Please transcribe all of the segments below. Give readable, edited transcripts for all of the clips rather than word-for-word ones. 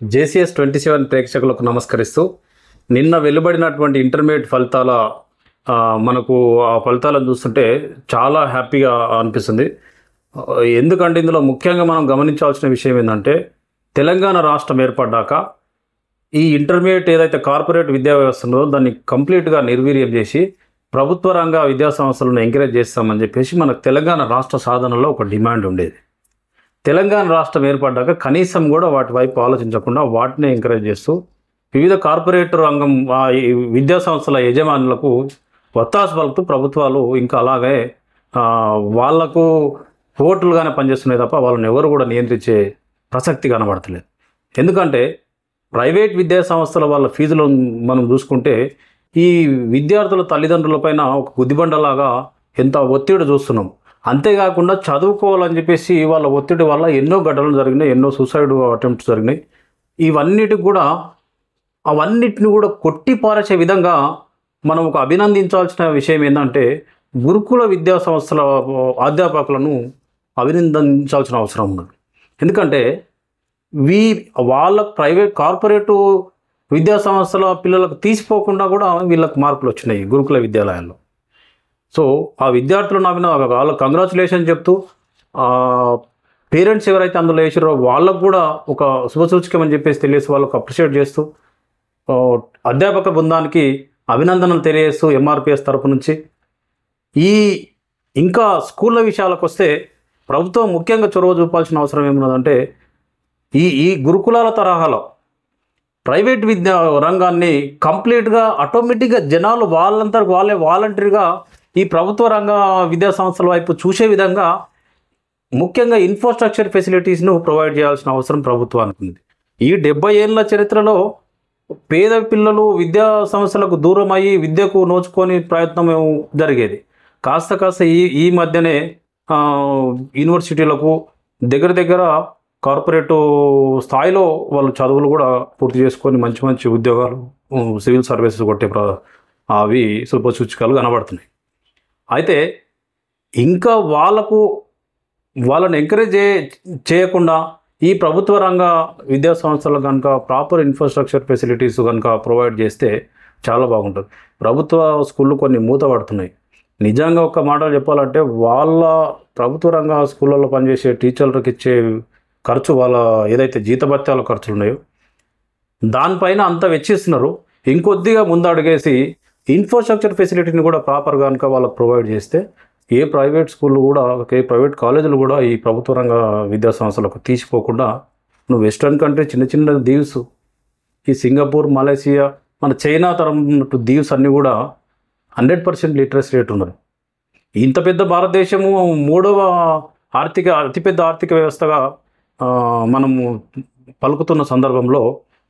JCS 27 ప్రేక్షకులకు నమస్కరిస్తూ నిన్న వెలువడినటువంటి ఇంటర్మీడియట్ ఫలితాల మనకు ఆ ఫలితాలను చూస్తుంటే చాలా హ్యాపీగా అనిపిస్తుంది. ఎందుకంటే ఇందులో ముఖ్యంగా మనం గమనించాల్సిన విషయం ఏంటంటే తెలంగాణ రాష్ట్రం ఏర్పడ్డాక ఈ ఇంటర్మీడియట్ ఏదైతే కార్పొరేట్ విద్యా వ్యవస్థ ఉందో దాన్ని కంప్లీట్గా నిర్వీర్యం చేసి ప్రభుత్వ రంగ విద్యా సంస్థలను ఎంకరేజ్ చేస్తామని చెప్పేసి మనకు తెలంగాణ రాష్ట్ర సాధనలో ఒక డిమాండ్ ఉండేది. తెలంగాణ రాష్ట్రం ఏర్పడ్డాక కనీసం కూడా వాటి వైపు ఆలోచించకుండా వాటిని ఎంకరేజ్ చేస్తూ వివిధ కార్పొరేట్ రంగం విద్యా సంస్థల యజమానులకు ఒత్తాసు పలుకుతూ ప్రభుత్వాలు ఇంకా అలాగే వాళ్లకు పోర్టులుగానే పనిచేస్తున్నాయి తప్ప వాళ్ళని ఎవరు కూడా నియంత్రించే ప్రసక్తి కనబడతలేదు. ఎందుకంటే ప్రైవేట్ విద్యా సంస్థల వాళ్ళ ఫీజులు మనం చూసుకుంటే ఈ విద్యార్థుల తల్లిదండ్రులపైన ఒక గుదిబండలాగా ఎంత ఒత్తిడి చూస్తున్నాం. అంతేకాకుండా చదువుకోవాలని చెప్పేసి వాళ్ళ ఒత్తిడి వల్ల ఎన్నో ఘటనలు జరిగినాయి, ఎన్నో సూసైడ్ అటెంప్ట్స్ జరిగినాయి. అవన్నిటిని కూడా కొట్టిపారేసే విధంగా మనం ఒక అభినందించాల్సిన విషయం ఏంటంటే గురుకుల విద్యా సంస్థల అధ్యాపకులను అభినందించాల్సిన అవసరం ఉన్నది. ఎందుకంటే వాళ్ళ ప్రైవేట్ కార్పొరేటు విద్యా సంస్థల పిల్లలకు తీసిపోకుండా కూడా వీళ్ళకి మార్కులు వచ్చినాయి గురుకుల విద్యాలయాల్లో. సో ఆ విద్యార్థులను వాళ్ళకి కంగ్రాచులేషన్ చెప్తూ పేరెంట్స్ ఎవరైతే అందులో వేసారో వాళ్ళకు కూడా ఒక శుభసూచకమని చెప్పేసి తెలియసి వాళ్ళకు అప్రిషియేట్ చేస్తూ అధ్యాపక బృందానికి అభినందనలు తెలియజేస్తూ ఎంఆర్పిఎస్ తరపు నుంచి ఇంకా స్కూళ్ళ విషయాలకు వస్తే ప్రభుత్వం ముఖ్యంగా చొరవ చూపాల్సిన అవసరం ఏమున్నదంటే ఈ గురుకులాల తరహాలో ప్రైవేట్ విద్యా రంగాన్ని కంప్లీట్గా ఆటోమేటిక్గా జనాలు వాళ్ళే వాలంటరీగా ఈ ప్రభుత్వ రంగ విద్యా సంస్థల వైపు చూసే విధంగా ముఖ్యంగా ఇన్ఫ్రాస్ట్రక్చర్ ఫెసిలిటీస్ను ప్రొవైడ్ చేయాల్సిన అవసరం ప్రభుత్వానికి ఉంది. ఈ 70 ఏళ్ళ చరిత్రలో పేద పిల్లలు విద్యా సంస్థలకు దూరం అయ్యి విద్యకు నోచుకొని ప్రయత్నం జరిగేది. కాస్త ఈ మధ్యనే యూనివర్సిటీలకు దగ్గర కార్పొరేటు స్థాయిలో వాళ్ళు చదువులు కూడా పూర్తి చేసుకొని మంచి ఉద్యోగాలు సివిల్ సర్వీసెస్ కొట్టే అవి శుభసూచికలు కనబడుతున్నాయి. అయితే ఇంకా వాళ్ళని ఎంకరేజ్ చేయకుండా ఈ ప్రభుత్వ రంగ విద్యా సంస్థలు కనుక ప్రాపర్ ఇన్ఫ్రాస్ట్రక్చర్ ఫెసిలిటీస్ కనుక ప్రొవైడ్ చేస్తే చాలా బాగుంటుంది. ప్రభుత్వ స్కూళ్ళు కొన్ని మూతపడుతున్నాయి. నిజంగా ఒక మాట చెప్పాలంటే వాళ్ళ ప్రభుత్వ రంగ స్కూళ్ళలో పనిచేసే టీచర్లకు ఇచ్చే ఖర్చు, వాళ్ళ ఏదైతే జీతభత్యాల ఖర్చులు ఉన్నాయో దానిపైన అంత వెచ్చిస్తున్నారు. ఇంకొద్దిగా ముందడుగేసి ఇన్ఫ్రాస్ట్రక్చర్ ఫెసిలిటీని కూడా ప్రాపర్గా కనుక వాళ్ళకు ప్రొవైడ్ చేస్తే ఏ ప్రైవేట్ స్కూళ్ళు కూడా ఏ ప్రైవేట్ కాలేజీలు కూడా ఈ ప్రభుత్వ రంగ విద్యా సంస్థలకు తీసిపోకుండా నువ్వు వెస్ట్రన్ కంట్రీ చిన్న దీవ్స్, ఈ సింగపూర్, మలేసియా, మన చైనా తరం దీవ్స్ అన్నీ కూడా 100% లిటరసీ రేట్ ఉన్నది. ఇంత పెద్ద భారతదేశము 3వ అతిపెద్ద ఆర్థిక వ్యవస్థగా మనము పలుకుతున్న సందర్భంలో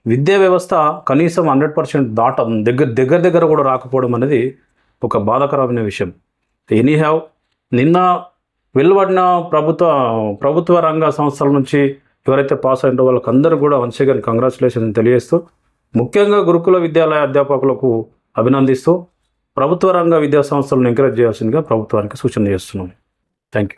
విద్యా వ్యవస్థ కనీసం 100% దగ్గర కూడా రాకపోవడం అనేది ఒక బాధాకరమైన విషయం. ఎనీహ్యావ్ నిన్న వెలువడిన ప్రభుత్వ రంగ సంస్థల నుంచి ఎవరైతే పాస్ అయినో వాళ్ళకి అందరూ కూడా వన్స్ అగైన్ కంగ్రాచులేషన్ తెలియజేస్తూ ముఖ్యంగా గురుకుల విద్యాలయ అధ్యాపకులకు అభినందిస్తూ ప్రభుత్వ రంగ విద్యా సంస్థలను ఎంకరేజ్ చేయాల్సిందిగా ప్రభుత్వానికి సూచన చేస్తున్నాను. Thank you.